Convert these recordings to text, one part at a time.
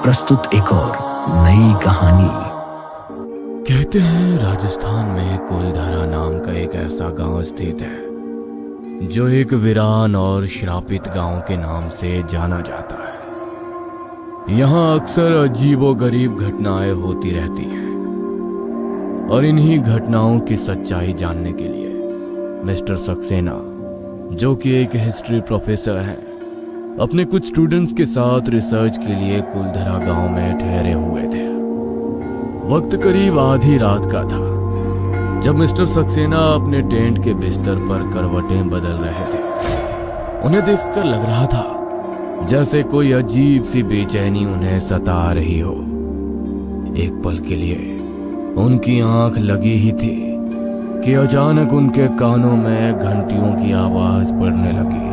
प्रस्तुत एक और नई कहानी। कहते हैं राजस्थान में कुलधरा नाम का एक ऐसा गांव स्थित है जो एक वीरान और श्रापित गांव के नाम से जाना जाता है। यहाँ अक्सर अजीबोगरीब घटनाएं होती रहती हैं और इन्हीं घटनाओं की सच्चाई जानने के लिए मिस्टर सक्सेना, जो कि एक हिस्ट्री प्रोफेसर हैं, अपने कुछ स्टूडेंट्स के साथ रिसर्च के लिए कुलधरा गांव में ठहरे हुए थे। वक्त करीब आधी रात का था जब मिस्टर सक्सेना अपने टेंट के बिस्तर पर करवटें बदल रहे थे। उन्हें देखकर लग रहा था जैसे कोई अजीब सी बेचैनी उन्हें सता रही हो। एक पल के लिए उनकी आंख लगी ही थी कि अचानक उनके कानों में घंटियों की आवाज पड़ने लगी।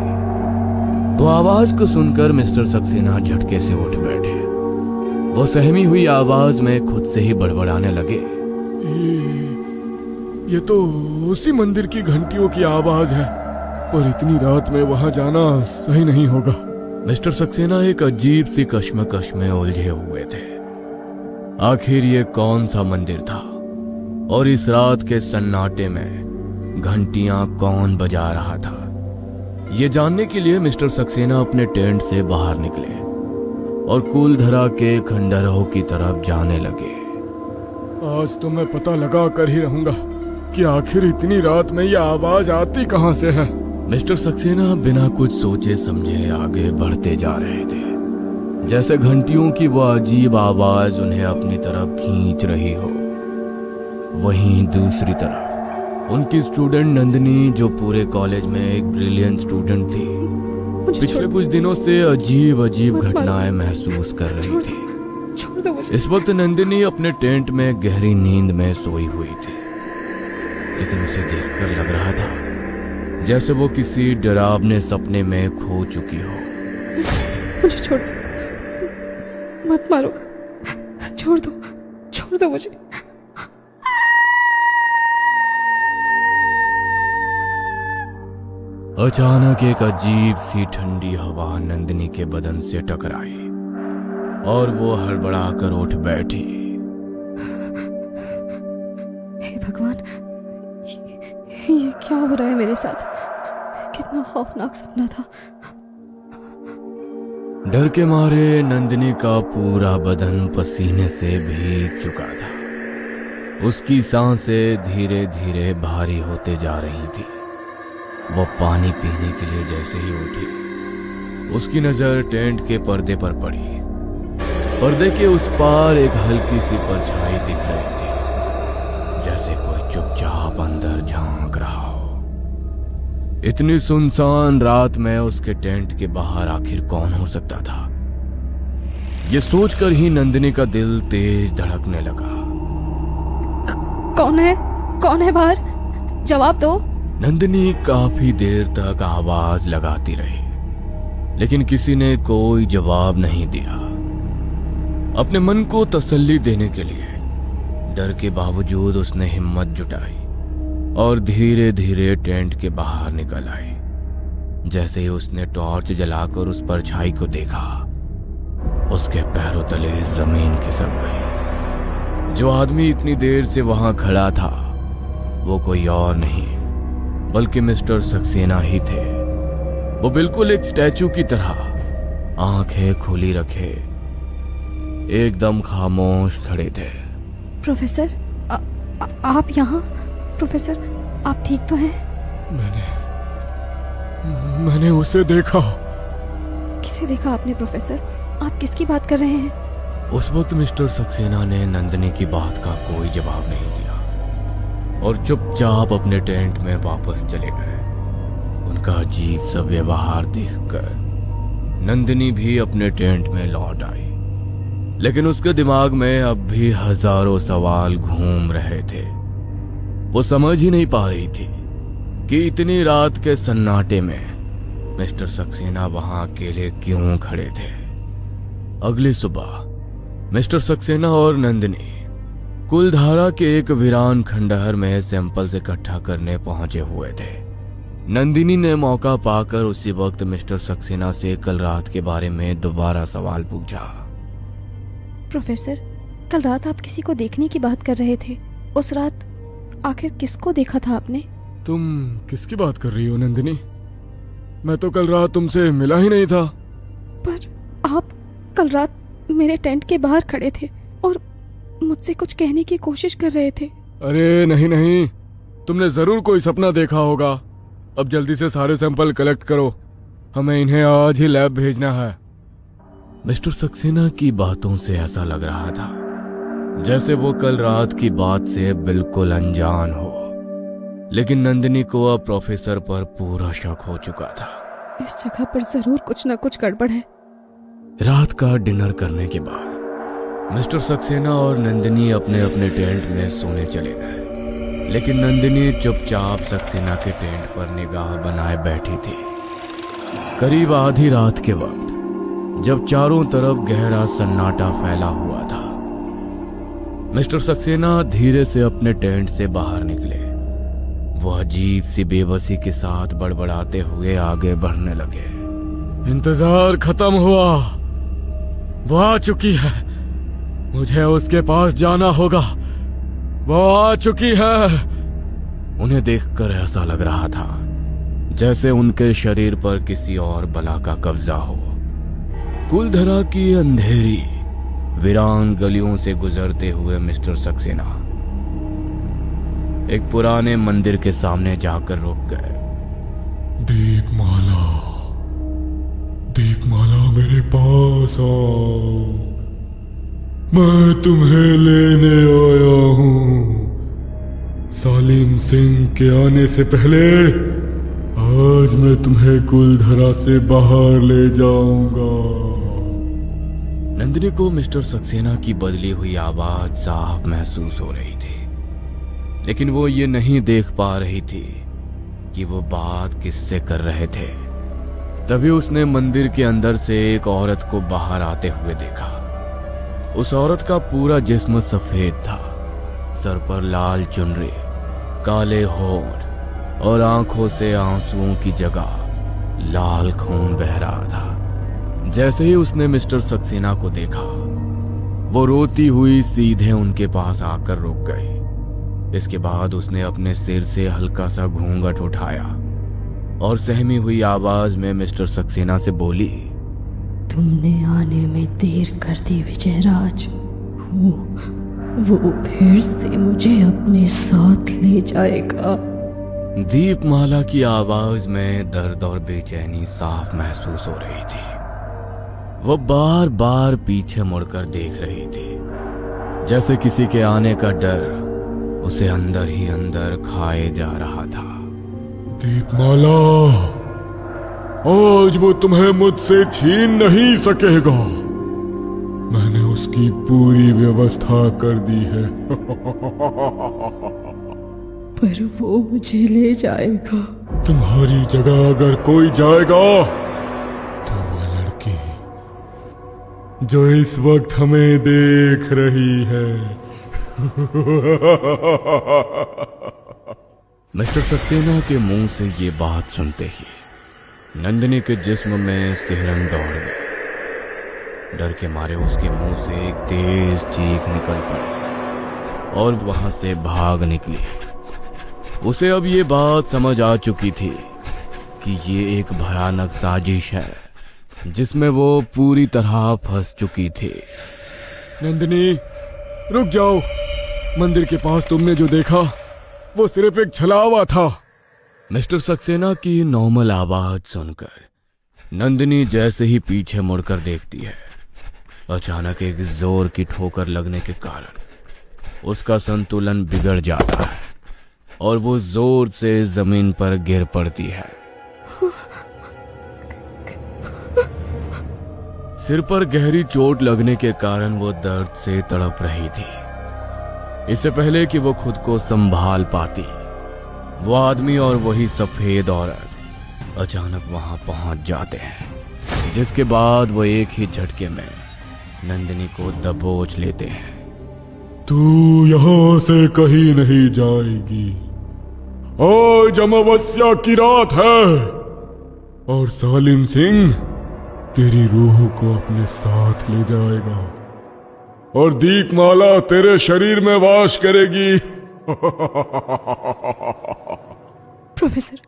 वो आवाज को सुनकर मिस्टर सक्सेना झटके से उठ बैठे। वो सहमी हुई आवाज में खुद से ही बड़बड़ाने लगे, ये तो उसी मंदिर की घंटियों की आवाज है, और इतनी रात में वहां जाना सही नहीं होगा। मिस्टर सक्सेना एक अजीब सी कश्मकश में उलझे हुए थे। आखिर ये कौन सा मंदिर था और इस रात के सन्नाटे में घंटियां कौन बजा रहा था? ये जानने के लिए मिस्टर सक्सेना अपने टेंट से बाहर निकले और कुलधरा के खंडहरों की तरफ जाने लगे। आज तो मैं पता लगा कर ही रहूंगा कि आखिर इतनी रात में ये आवाज आती कहां से है। मिस्टर सक्सेना बिना कुछ सोचे समझे आगे बढ़ते जा रहे थे, जैसे घंटियों की वो अजीब आवाज उन्हें अपनी तरफ खींच रही हो। वहीं दूसरी तरफ उनकी स्टूडेंट नंदिनी, जो पूरे कॉलेज में एक ब्रिलियंट स्टूडेंट थी, पिछले कुछ दिनों से अजीब अजीब घटनाएं महसूस कर रही थी। इस वक्त नंदिनी अपने टेंट में गहरी नींद में सोई हुई थी, लेकिन उसे देखकर लग रहा था जैसे वो किसी डरावने सपने में खो चुकी हो। मुझे छोड़ दो, मत मारो, छोड़ दो मुझे। अचानक एक अजीब सी ठंडी हवा नंदिनी के बदन से टकराई और वो हड़बड़ा कर उठ बैठी। हे भगवान, ये क्या हो रहा है मेरे साथ? कितना खौफनाक सपना था। डर के मारे नंदिनी का पूरा बदन पसीने से भीग चुका था। उसकी सांसें धीरे धीरे भारी होते जा रही थी। वो पानी पीने के लिए जैसे ही उठी, उसकी नजर टेंट के पर्दे पर पड़ी। पर्दे के उस पार एक हल्की सी परछाई दिख रही थी, जैसे कोई चुपचाप अंदर झांक रहा हो। इतनी सुनसान रात में उसके टेंट के बाहर आखिर कौन हो सकता था? ये सोचकर ही नंदिनी का दिल तेज धड़कने लगा। कौन है बाहर? जवाब दो। नंदिनी काफी देर तक आवाज लगाती रही, लेकिन किसी ने कोई जवाब नहीं दिया। अपने मन को तसल्ली देने के लिए डर के बावजूद उसने हिम्मत जुटाई और धीरे धीरे टेंट के बाहर निकल आई। जैसे ही उसने टॉर्च जलाकर उस परछाई को देखा, उसके पैरों तले जमीन खिसक गई। जो आदमी इतनी देर से वहां खड़ा था वो कोई और नहीं बल्कि मिस्टर सक्सेना ही थे। वो बिल्कुल एक स्टैचू की तरह आंखें खुली रखे एकदम खामोश खड़े थे। प्रोफेसर, आप यहाँ? प्रोफेसर, आप ठीक तो हैं? मैंने उसे देखा। किसे देखा आपने प्रोफेसर? आप किसकी बात कर रहे हैं? उस वक्त मिस्टर सक्सेना ने नंदिनी की बात का कोई जवाब नहीं दिया और चुपचाप अपने टेंट में वापस चले गए। उनका अजीब सा व्यवहार देखकर नंदिनी भी अपने टेंट में लौट आई, लेकिन उसके दिमाग में अब भी हजारों सवाल घूम रहे थे। वो समझ ही नहीं पा रही थी कि इतनी रात के सन्नाटे में मिस्टर सक्सेना वहां अकेले क्यों खड़े थे। अगली सुबह मिस्टर सक्सेना और नंदिनी कुलधारा के एक वीरान खंडहर में सैंपल्स इकट्ठा करने पहुंचे हुए थे। नंदिनी ने मौका पाकर उसी वक्त मिस्टर सक्सेना से कल रात के बारे में दोबारा सवाल पूछा। प्रोफेसर, कल रात आप किसी को देखने की बात कर रहे थे। उस रात आखिर किसको देखा था आपने? तुम किसकी बात कर रही हो नंदिनी? मैं तो कल रात तुमसे मिला ही नहीं था। पर आप कल रात मेरे टेंट के बाहर खड़े थे और मुझसे कुछ कहने की कोशिश कर रहे थे। अरे नहीं नहीं, तुमने जरूर कोई सपना देखा होगा। अब जल्दी से सारे सैंपल कलेक्ट करो, हमें इन्हें आज ही लैब भेजना है। मिस्टर सक्सेना की बातों से ऐसा लग रहा था जैसे वो कल रात की बात से बिल्कुल अनजान हो, लेकिन नंदिनी को अब प्रोफेसर पर पूरा शक हो चुका था। इस जगह पर जरूर कुछ न कुछ गड़बड़ है। रात का डिनर करने के बाद मिस्टर सक्सेना और नंदिनी अपने अपने टेंट में सोने चले गए, लेकिन नंदिनी चुपचाप सक्सेना के टेंट पर निगाह बनाए बैठी थी। करीब आधी रात के वक्त जब चारों तरफ गहरा सन्नाटा फैला हुआ था, मिस्टर सक्सेना धीरे से अपने टेंट से बाहर निकले। वो अजीब सी बेबसी के साथ बड़बड़ाते हुए आगे बढ़ने लगे। इंतजार खत्म हुआ, वो आ चुकी है, मुझे उसके पास जाना होगा, वो आ चुकी है। उन्हें देखकर ऐसा लग रहा था जैसे उनके शरीर पर किसी और बला का कब्जा हो। कुलधरा की अंधेरी वीरान गलियों से गुजरते हुए मिस्टर सक्सेना एक पुराने मंदिर के सामने जाकर रुक गए। दीपमाला, दीपमाला मेरे पास आओ, मैं तुम्हें लेने आया हूं। सालिम सिंह के आने से पहले आज मैं तुम्हें कुलधरा से बाहर ले जाऊंगा। नंदिनी को मिस्टर सक्सेना की बदली हुई आवाज साफ महसूस हो रही थी, लेकिन वो ये नहीं देख पा रही थी कि वो बात किससे कर रहे थे। तभी उसने मंदिर के अंदर से एक औरत को बाहर आते हुए देखा। उस औरत का पूरा जिस्म सफेद था, सर पर लाल चुनरी, काले होंठ और आंखों से आंसुओं की जगह लाल खून बह रहा था। जैसे ही उसने मिस्टर सक्सेना को देखा, वो रोती हुई सीधे उनके पास आकर रुक गई। इसके बाद उसने अपने सिर से हल्का सा घूंघट उठाया और सहमी हुई आवाज में मिस्टर सक्सेना से बोली, तुमने आने में देर कर दी विजयराज। वो फिर से मुझे अपने साथ ले जाएगा। दीपमाला की आवाज में दर्द और बेचैनी साफ महसूस हो रही थी। वो बार बार पीछे मुड़कर देख रही थी, जैसे किसी के आने का डर उसे अंदर ही अंदर खाए जा रहा था। दीपमाला, आज वो तुम्हें मुझसे छीन नहीं सकेगा। मैंने उसकी पूरी व्यवस्था कर दी है। पर वो मुझे ले जाएगा। तुम्हारी जगह अगर कोई जाएगा तो वो लड़की जो इस वक्त हमें देख रही है। मिस्टर सक्सेना के मुंह से ये बात सुनते ही नंदिनी के जिस्म में सिहरन दौड़ गई। डर के मारे उसके मुंह से एक तेज चीख निकल पड़ी और वहां से भाग निकली। उसे अब ये बात समझ आ चुकी थी कि ये एक भयानक साजिश है जिसमें वो पूरी तरह फंस चुकी थी। नंदिनी, रुक जाओ। मंदिर के पास तुमने जो देखा वो सिर्फ एक छलावा था। मिस्टर सक्सेना की नॉर्मल आवाज सुनकर नंदिनी जैसे ही पीछे मुड़कर देखती है, अचानक एक जोर की ठोकर लगने के कारण उसका संतुलन बिगड़ जाता है और वो जोर से जमीन पर गिर पड़ती है। सिर पर गहरी चोट लगने के कारण वो दर्द से तड़प रही थी। इससे पहले कि वो खुद को संभाल पाती, वो आदमी और वही सफेद औरत अचानक वहां पहुंच जाते हैं, जिसके बाद वो एक ही झटके में नंदिनी को दबोच लेते हैं। तू यहां से कहीं नहीं जाएगी। आज अमावस्या की रात है और सालिम सिंह तेरी रूह को अपने साथ ले जाएगा। और दीपमाला तेरे शरीर में वास करेगी। प्रोफेसर,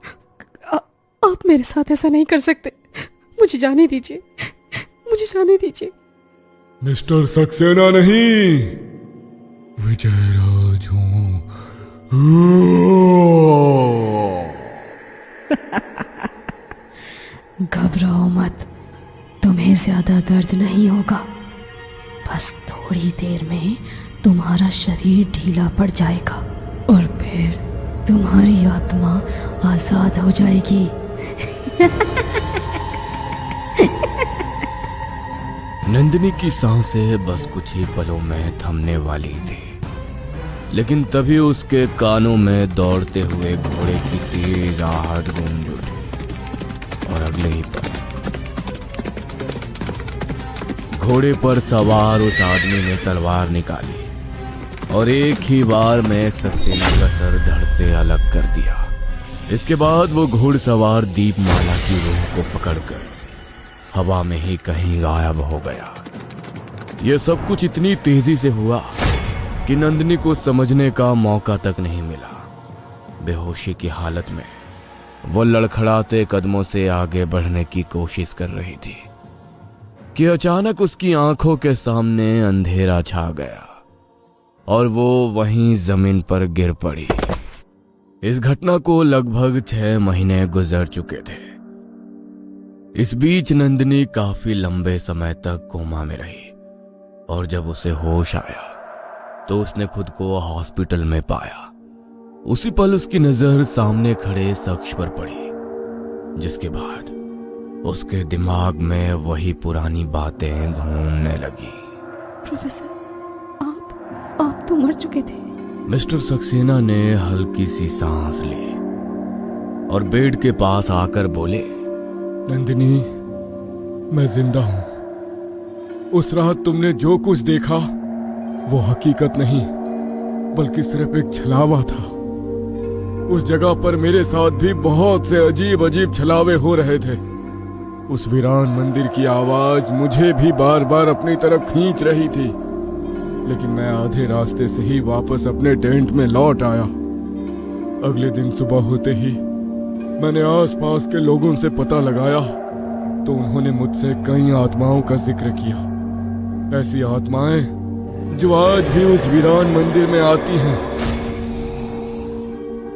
आप मेरे साथ ऐसा नहीं कर सकते। मुझे जाने दीजिए, मुझे जाने दीजिए। मिस्टर सक्सेना नहीं, विजयराज हूं। घबराओ मत, तुम्हें ज्यादा दर्द नहीं होगा। बस थोड़ी देर में तुम्हारा शरीर ढीला पड़ जाएगा और फिर तुम्हारी आत्मा आजाद हो जाएगी। नंदिनी की सांसें बस कुछ ही पलों में थमने वाली थी, लेकिन तभी उसके कानों में दौड़ते हुए घोड़े की तेज आहट गूंज उठी और अगले ही पल घोड़े पर सवार उस आदमी ने तलवार निकाली और एक ही बार में सक्सेना का सर धड़ से अलग कर दिया। इसके बाद वो घुड़सवार दीपमाला की रूह को पकड़कर हवा में ही कहीं गायब हो गया। यह सब कुछ इतनी तेजी से हुआ कि नंदिनी को समझने का मौका तक नहीं मिला। बेहोशी की हालत में वो लड़खड़ाते कदमों से आगे बढ़ने की कोशिश कर रही थी कि अचानक उसकी आंखों के सामने अंधेरा छा गया और वो वहीं जमीन पर गिर पड़ी। इस घटना को लगभग 6 महीने गुजर चुके थे। इस बीच नंदिनी काफी लंबे समय तक कोमा में रही और जब उसे होश आया तो उसने खुद को हॉस्पिटल में पाया। उसी पल उसकी नजर सामने खड़े शख्स पर पड़ी, जिसके बाद उसके दिमाग में वही पुरानी बातें घूमने लगी। प्रोफेसर, आप तो मर चुके थे। मिस्टर सक्सेना ने हल्की सी सांस ली और बेड के पास आकर बोले, नंदिनी, मैं जिंदा हूं। उस रात तुमने जो कुछ देखा वो हकीकत नहीं बल्कि सिर्फ एक छलावा था। उस जगह पर मेरे साथ भी बहुत से अजीब अजीब छलावे हो रहे थे। उस वीरान मंदिर की आवाज मुझे भी बार बार अपनी तरफ खींच रही थी, लेकिन मैं आधे रास्ते से ही वापस अपने टेंट में लौट आया। अगले दिन सुबह होते ही मैंने आसपास के लोगों से पता लगाया तो उन्होंने मुझसे कई आत्माओं का जिक्र किया। ऐसी आत्माएं जो आज भी उस वीरान मंदिर में आती हैं,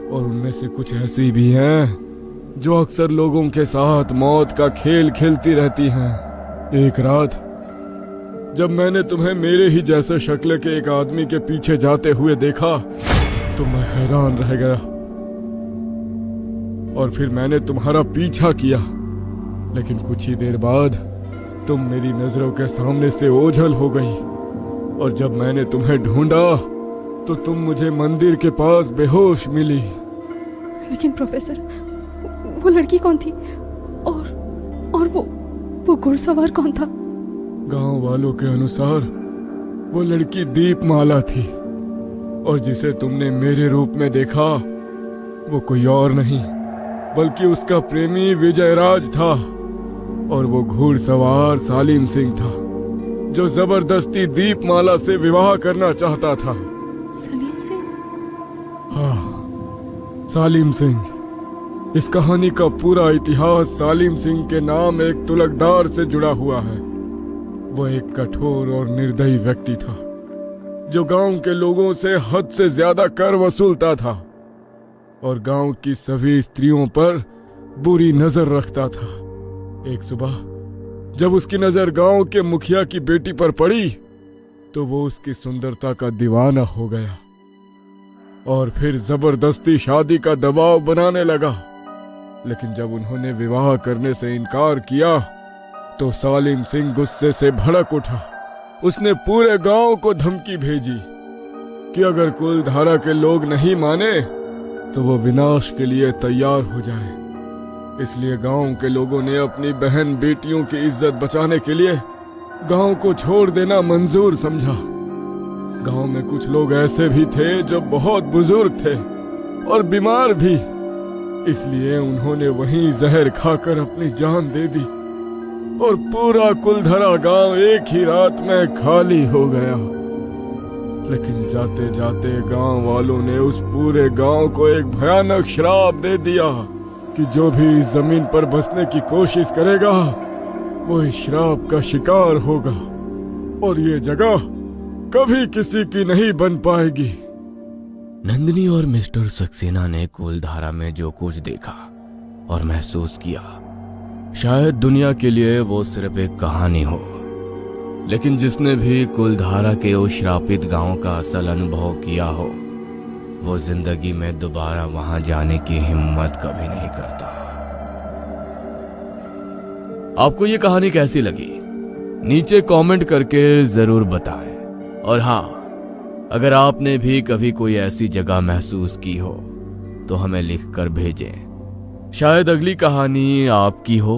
और उनमें से कुछ ऐसी भी हैं जो अक्सर लोगों के साथ मौत का खेल खेलती रहती हैं। एक रात जब मैंने तुम्हें मेरे ही जैसे शक्ल के एक आदमी के पीछे जाते हुए देखा तो मैं हैरान रह गया और फिर मैंने तुम्हारा पीछा किया, लेकिन कुछ ही देर बाद तुम मेरी नजरों के सामने से ओझल हो गई और जब मैंने तुम्हें ढूंढा तो तुम मुझे मंदिर के पास बेहोश मिली। लेकिन प्रोफेसर, वो लड़की कौन थी? और वो घुड़सवार कौन था? गांव वालों के अनुसार वो लड़की दीपमाला थी और जिसे तुमने मेरे रूप में देखा वो कोई और नहीं बल्कि उसका प्रेमी विजयराज था, और वो घुड़सवार सालिम सिंह था जो जबरदस्ती दीपमाला से विवाह करना चाहता था। सलीम सिंह? हाँ, सालिम सिंह। इस कहानी का पूरा इतिहास सालिम सिंह के नाम एक तुलकदार से जुड़ा हुआ है। वो एक कठोर और निर्दयी व्यक्ति था जो गांव के लोगों से हद से ज्यादा कर वसूलता था और गांव की सभी स्त्रियों पर बुरी नजर रखता था। एक सुबह जब उसकी नजर गांव के मुखिया की बेटी पर पड़ी तो वो उसकी सुंदरता का दीवाना हो गया और फिर जबरदस्ती शादी का दबाव बनाने लगा। लेकिन जब उन्होंने विवाह करने से इनकार किया तो सालिम सिंह गुस्से से भड़क उठा। उसने पूरे गांव को धमकी भेजी कि अगर कुलधारा के लोग नहीं माने तो वो विनाश के लिए तैयार हो जाए। इसलिए गांव के लोगों ने अपनी बहन बेटियों की इज्जत बचाने के लिए गांव को छोड़ देना मंजूर समझा। गांव में कुछ लोग ऐसे भी थे जो बहुत बुजुर्ग थे और बीमार भी, इसलिए उन्होंने वहीं जहर खाकर अपनी जान दे दी और पूरा कुलधरा गांव एक ही रात में खाली हो गया। लेकिन जाते जाते गांव वालों ने उस पूरे गांव को एक भयानक श्राप दे दिया कि जो भी इस जमीन पर बसने की कोशिश करेगा वो इस श्राप का शिकार होगा और ये जगह कभी किसी की नहीं बन पाएगी। नंदिनी और मिस्टर सक्सेना ने कुलधारा में जो कुछ देखा और महसूस किया, शायद दुनिया के लिए वो सिर्फ एक कहानी हो, लेकिन जिसने भी कुलधारा के उस श्रापित गांव का असल अनुभव किया हो, वो जिंदगी में दोबारा वहां जाने की हिम्मत कभी नहीं करता। आपको ये कहानी कैसी लगी? नीचे कमेंट करके जरूर बताएं। और हाँ, अगर आपने भी कभी कोई ऐसी जगह महसूस की हो तो हमें लिखकर भेजें, शायद अगली कहानी आपकी हो।